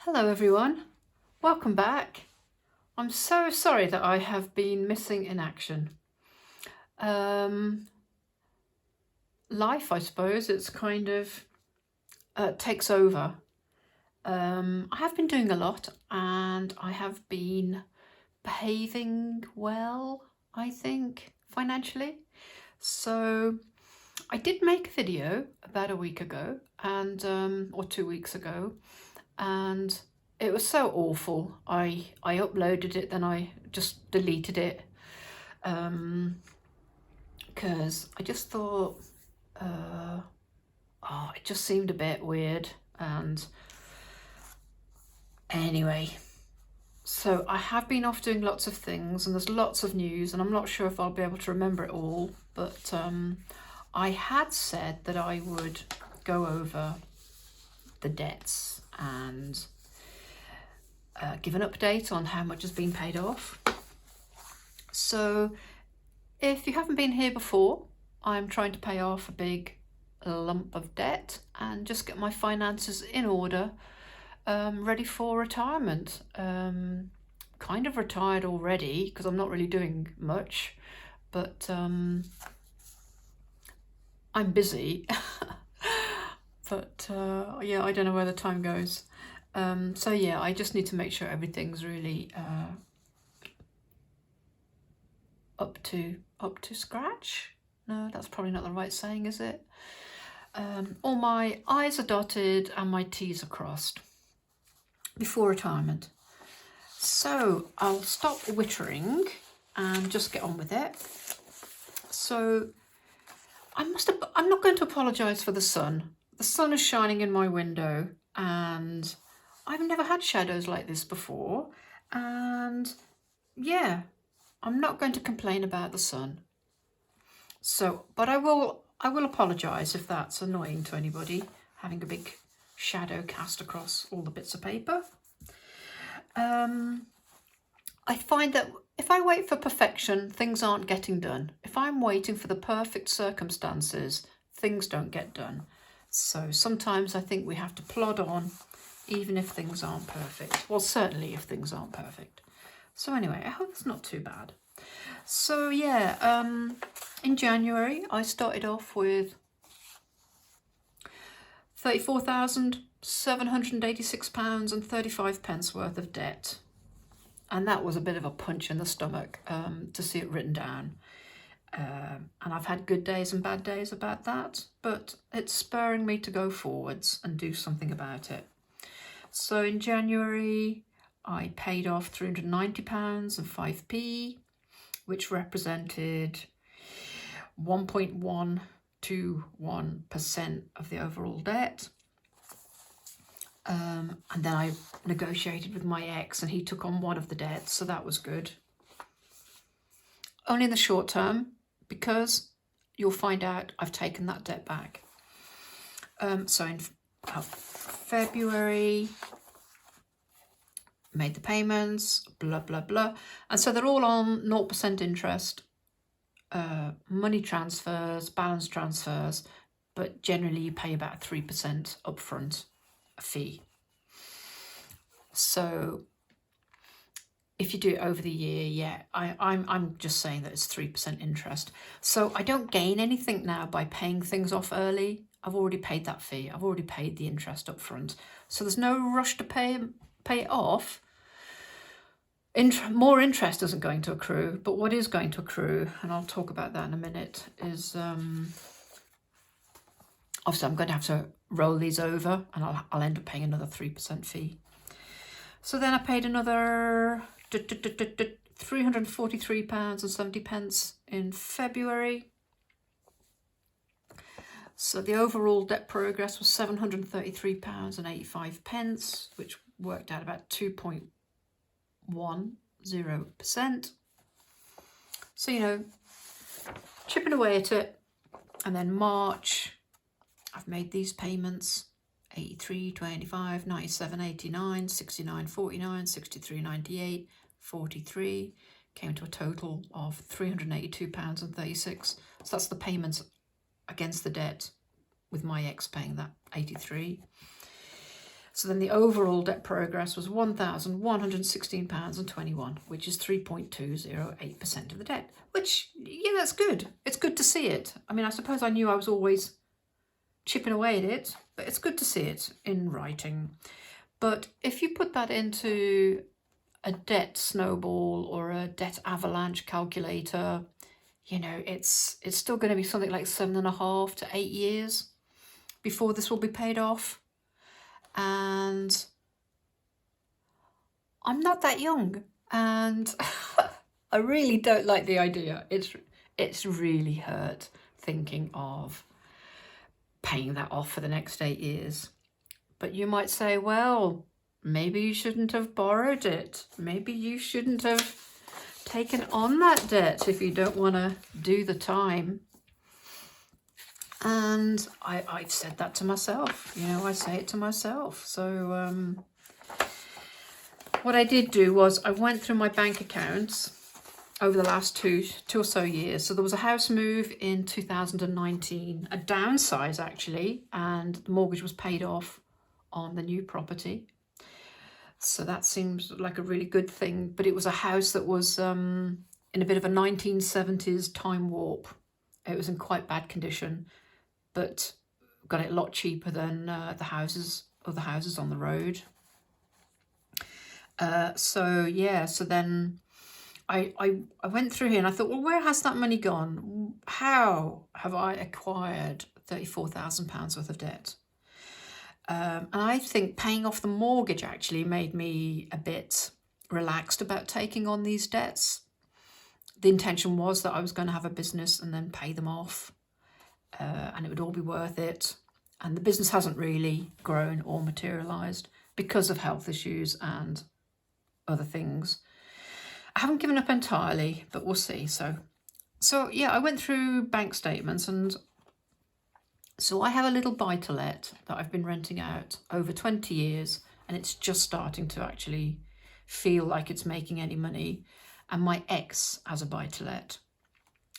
Hello everyone, welcome back. I'm so sorry that I have been missing in action. Life, I suppose, it's kind of takes over. I have been doing a lot and I have been behaving well, I think, financially. So I did make a video about a week ago and or 2 weeks ago, and it was so awful. I uploaded it, then I just deleted it because I just thought it just seemed a bit weird. And anyway, so I have been off doing lots of things and there's lots of news and I'm not sure if I'll be able to remember it all, but I had said that I would go over the debts and give an update on how much has been paid off. So if you haven't been here before, I'm trying to pay off a big lump of debt and just get my finances in order, ready for retirement. Kind of retired already because I'm not really doing much, but I'm busy. But yeah, I don't know where the time goes. So yeah, I just need to make sure everything's really up to scratch. No, that's probably not the right saying, is it? All my I's are dotted and my T's are crossed before retirement. So I'll stop wittering and just get on with it. So I'm not going to apologise for the sun. The sun is shining in my window and I've never had shadows like this before. And yeah, I'm not going to complain about the sun. So, but I will apologise if that's annoying to anybody, having a big shadow cast across all the bits of paper. I find that if I wait for perfection, things aren't getting done. If I'm waiting for the perfect circumstances, things don't get done. So sometimes I think we have to plod on, even if things aren't perfect. Well, certainly if things aren't perfect. So anyway, I hope it's not too bad. So yeah, in January, I started off with £34,786 and 35 pence worth of debt. And that was a bit of a punch in the stomach to see it written down. And I've had good days and bad days about that, but it's spurring me to go forwards and do something about it. So in January, I paid off £390 and 5p, which represented 1.121% of the overall debt. And then I negotiated with my ex and he took on one of the debts, so that was good. Only in the short term, because you'll find out I've taken that debt back. So in February, made the payments, blah, blah, blah. And so they're all on 0% interest, money transfers, balance transfers, but generally you pay about 3% upfront fee. So if you do it over the year, yeah, I'm just saying that it's 3% interest. So I don't gain anything now by paying things off early. I've already paid that fee. I've already paid the interest up front. So there's no rush to pay it off. More interest isn't going to accrue, but what is going to accrue, and I'll talk about that in a minute, is obviously I'm going to have to roll these over and I'll end up paying another 3% fee. So then I paid another £343 and 70 pence in February. So the overall debt progress was £733 and 85 pence, which worked out about 2.10%. So, you know, chipping away at it. And then March, I've made these payments: 83, 25, 97, 89, 69, 49, 63, 98, 43, came to a total of £382 and 36. So that's the payments against the debt, with my ex paying that 83. So then the overall debt progress was £1,116.21, which is 3.208% of the debt, which, yeah, that's good. It's good to see it. I mean, I suppose I knew I was always chipping away at it, but it's good to see it in writing. But if you put that into a debt snowball or a debt avalanche calculator, you know, it's still going to be something like 7.5 to 8 years before this will be paid off. And I'm not that young, and I really don't like the idea. It's really hurt thinking of paying that off for the next 8 years. But you might say, well, maybe you shouldn't have borrowed it. Maybe you shouldn't have taken on that debt if you don't want to do the time. And I've said that to myself, you know, I say it to myself. So what I did do was I went through my bank accounts over the last two or so years. So there was a house move in 2019, a downsize actually, and the mortgage was paid off on the new property. So that seems like a really good thing. But it was a house that was in a bit of a 1970s time warp. It was in quite bad condition, but got it a lot cheaper than the houses on the road. So then I went through here and I thought, well, where has that money gone? How have I acquired £34,000 worth of debt? And I think paying off the mortgage actually made me a bit relaxed about taking on these debts. The intention was that I was going to have a business and then pay them off, and it would all be worth it. And the business hasn't really grown or materialised because of health issues and other things. I haven't given up entirely, but we'll see. So yeah, I went through bank statements, and so I have a little buy-to-let that I've been renting out over 20 years, and it's just starting to actually feel like it's making any money. And my ex has a buy-to-let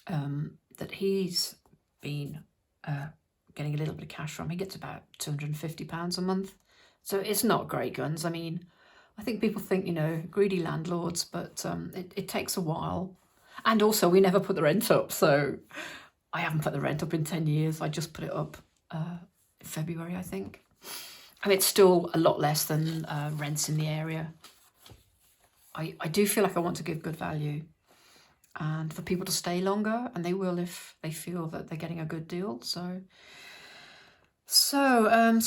that he's been getting a little bit of cash from. He gets about £250 a month. So it's not great guns. I mean, I think people think, you know, greedy landlords, but it takes a while. And also we never put the rent up. So I haven't put the rent up in 10 years. I just put it up in February, I think. I mean, it's still a lot less than rents in the area. I do feel like I want to give good value and for people to stay longer, and they will if they feel that they're getting a good deal. So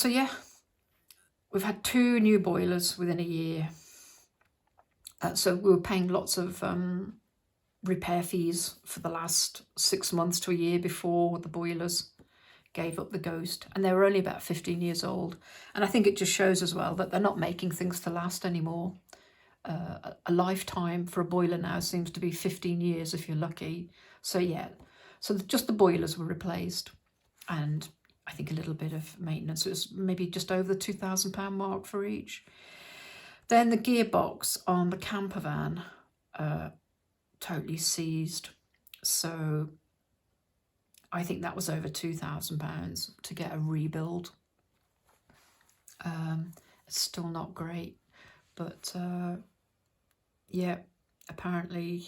yeah, we've had 2 new boilers within a year. So we were paying lots of repair fees for the last 6 months to a year before the boilers gave up the ghost, and they were only about 15 years old. And I think it just shows as well that they're not making things to last anymore. A lifetime for a boiler now seems to be 15 years if you're lucky. So yeah, so just the boilers were replaced, and I think a little bit of maintenance. It was maybe just over the £2,000 mark for each. Then the gearbox on the camper van totally seized. So I think that was over £2,000 to get a rebuild. It's still not great, but yeah, apparently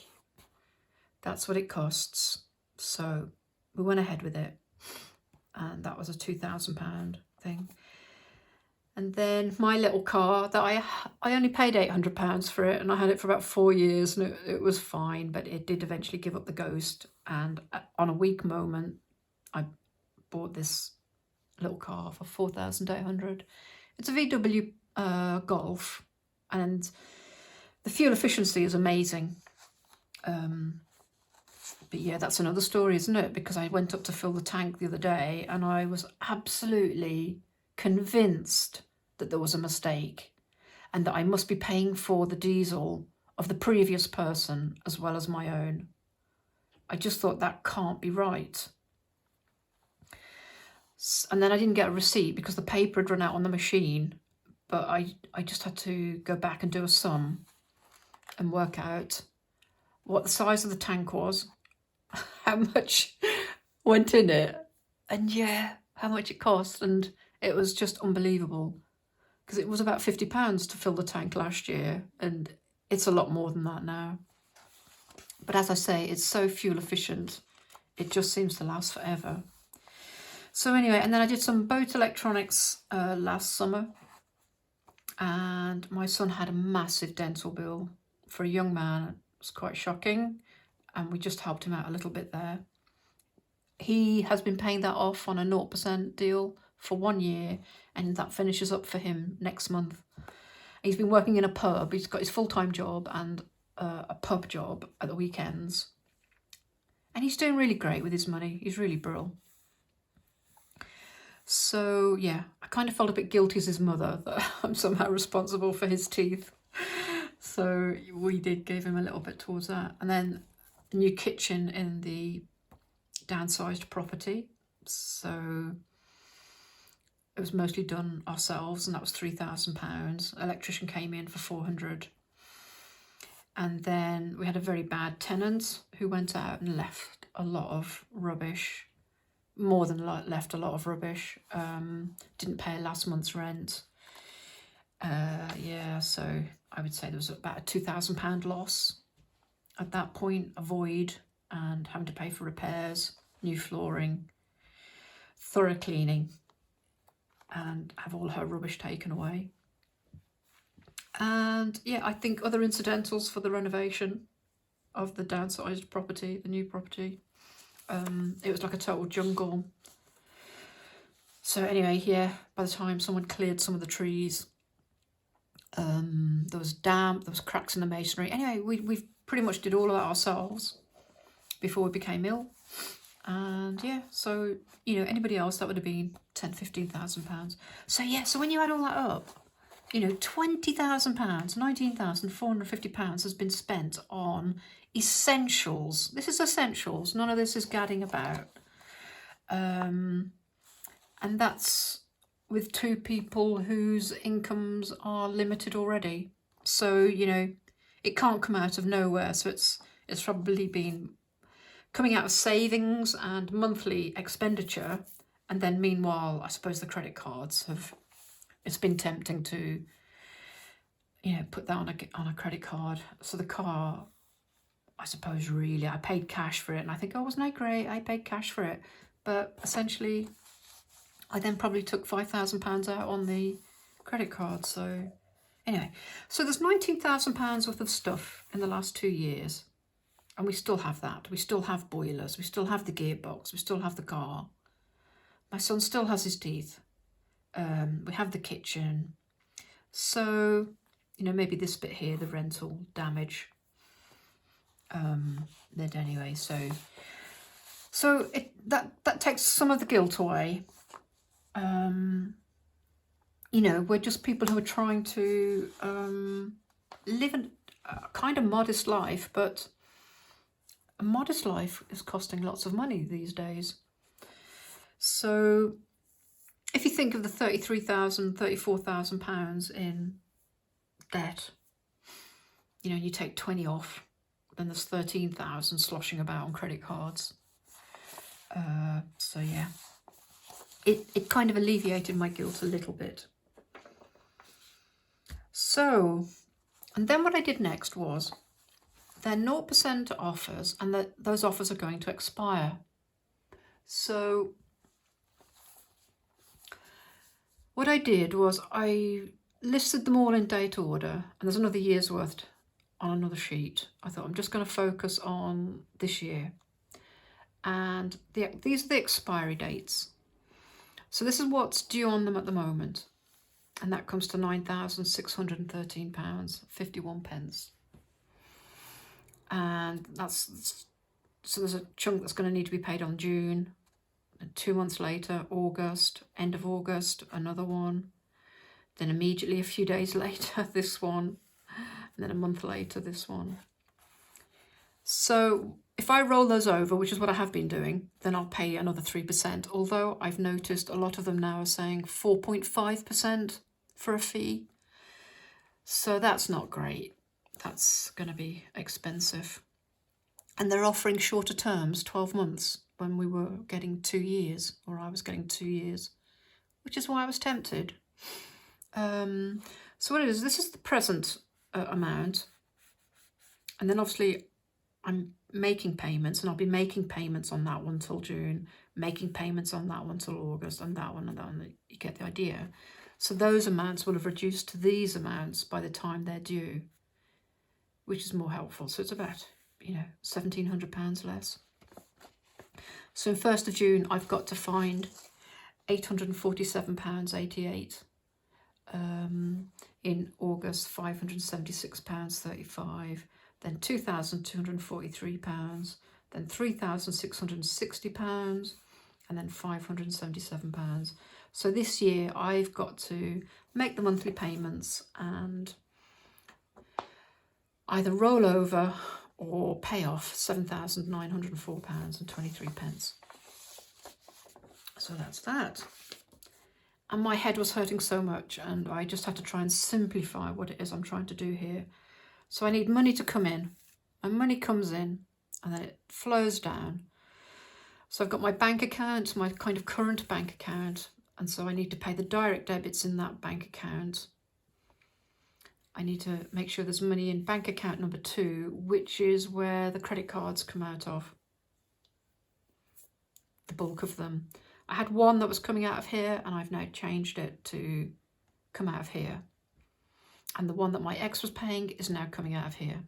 that's what it costs. So we went ahead with it, and that was a £2,000 thing. And then my little car that I only paid £800 for it, and I had it for about 4 years, and it was fine, but it did eventually give up the ghost. And on a weak moment, I bought this little car for £4,800. It's a VW Golf, and the fuel efficiency is amazing. But yeah, that's another story, isn't it? Because I went up to fill the tank the other day, and I was absolutely convinced that there was a mistake and that I must be paying for the diesel of the previous person as well as my own. I just thought that can't be right. And then I didn't get a receipt because the paper had run out on the machine, but I just had to go back and do a sum and work out what the size of the tank was, how much went in it, and yeah, how much it cost. And it was just unbelievable. because it was about £50 to fill the tank last year, and it's a lot more than that now. But as I say, it's so fuel efficient, it just seems to last forever. So anyway, and then I did some boat electronics last summer, and my son had a massive dental bill. For a young man, it was quite shocking, and we just helped him out a little bit there. He has been paying that off on a 0% deal for 1 year, and that finishes up for him next month. He's been working in a pub. He's got his full-time job and a pub job at the weekends, and he's doing really great with his money. He's really brilliant. So yeah, I kind of felt a bit guilty as his mother that I'm somehow responsible for his teeth. So we gave him a little bit towards that. And then a new kitchen in the downsized property. So it was mostly done ourselves, and that was £3,000. Electrician came in for 400. And then we had a very bad tenant who went out and left a lot of rubbish. More than left a lot of rubbish. Didn't pay last month's rent. Yeah, so I would say there was about a £2,000 loss at that point, a void, and having to pay for repairs, new flooring, thorough cleaning, and have all her rubbish taken away. And yeah, I think other incidentals for the renovation of the downsized property, the new property. It was like a total jungle. So anyway, yeah, by the time someone cleared some of the trees, there was damp, there was cracks in the masonry. Anyway, we pretty much did all of that ourselves before we became ill. And yeah, so, you know, anybody else, that would have been £10,000–15,000. So yeah, so when you add all that up, you know, £20,000, £19,450 has been spent on essentials. This is essentials. None of this is gadding about. And that's with two people whose incomes are limited already. So, you know, it can't come out of nowhere. So it's probably been coming out of savings and monthly expenditure. And then meanwhile, I suppose the credit cards have, it's been tempting to, you know, put that on a credit card. So the car, I suppose really, I paid cash for it, and I think, oh, wasn't I great? I paid cash for it. But essentially, I then probably took £5,000 out on the credit card. So anyway, so there's £19,000 worth of stuff in the last 2 years. And we still have that. We still have boilers. We still have the gearbox. We still have the car. My son still has his teeth. We have the kitchen. So, you know, maybe this bit here, the rental damage. Then anyway, so that takes some of the guilt away. You know, we're just people who are trying to live a kind of modest life, but a modest life is costing lots of money these days. So if you think of the £33,000, £34,000 in debt, you know, you take 20 off, then there's 13,000 sloshing about on credit cards. So yeah, it kind of alleviated my guilt a little bit. So, and then what I did next was, they're 0% offers, and those offers are going to expire. So what I did was I listed them all in date order, and there's another year's worth on another sheet. I thought I'm just going to focus on this year. And these are the expiry dates. So this is what's due on them at the moment. And that comes to £9,613.51. And so there's a chunk that's going to need to be paid on June. And 2 months later, August, end of August, another one. Then immediately a few days later, this one. And then a month later, this one. So if I roll those over, which is what I have been doing, then I'll pay another 3%. Although I've noticed a lot of them now are saying 4.5% for a fee. So that's not great. That's going to be expensive. And they're offering shorter terms, 12 months, when we were getting 2 years, or I was getting 2 years, which is why I was tempted. So what it is, this is the present amount. And then obviously I'm making payments, and I'll be making payments on that one till June, making payments on that one till August, and that one and that one. You get the idea. So those amounts will have reduced to these amounts by the time they're due, which is more helpful. So it's about, you know, £1,700 less. So 1st of June, I've got to find £847.88. In August, £576.35. Then £2,243, then £3,660, and then £577. So this year I've got to make the monthly payments and either roll over or pay off £7,904.23. So that's that. And my head was hurting so much, and I just had to try and simplify what it is I'm trying to do here. So I need money to come in, and money comes in, and then it flows down. So I've got my bank account, my kind of current bank account, and so I need to pay the direct debits in that bank account. I need to make sure there's money in bank account number 2, which is where the credit cards come out of, the bulk of them. I had one that was coming out of here, and I've now changed it to come out of here. And the one that my ex was paying is now coming out of here.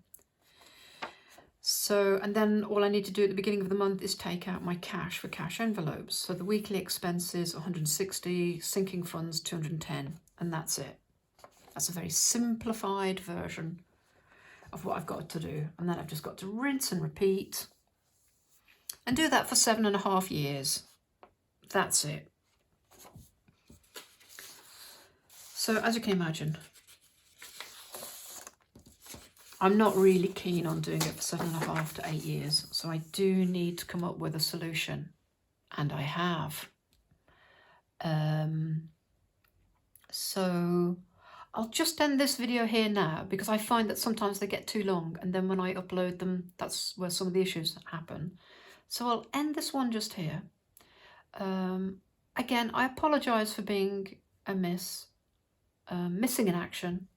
So, and then all I need to do at the beginning of the month is take out my cash for cash envelopes. So the weekly expenses, 160, sinking funds, 210, and that's it. That's a very simplified version of what I've got to do. And then I've just got to rinse and repeat and do that for 7.5 years. That's it. So as you can imagine, I'm not really keen on doing it for 7.5 to 8 years. So I do need to come up with a solution, and I have. So I'll just end this video here now, because I find that sometimes they get too long, and then when I upload them, that's where some of the issues happen. So I'll end this one just here. Again, I apologise for being missing in action,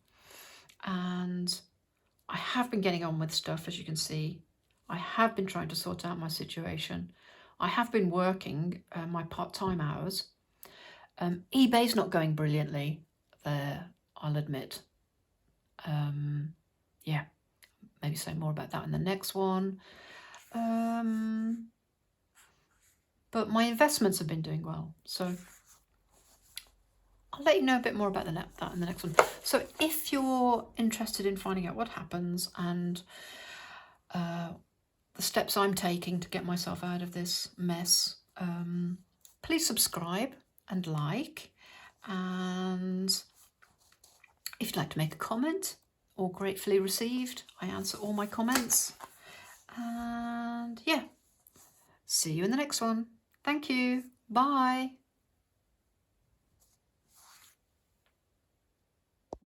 and I have been getting on with stuff, as you can see. I have been trying to sort out my situation. I have been working my part-time hours. eBay's not going brilliantly there, I'll admit. Yeah, maybe say more about that in the next one. But my investments have been doing well, so I'll let you know a bit more about that in the next one. So if you're interested in finding out what happens and the steps I'm taking to get myself out of this mess, please subscribe and like. And if you'd like to make a comment, all gratefully received. I answer all my comments. And yeah, see you in the next one. Thank you. Bye.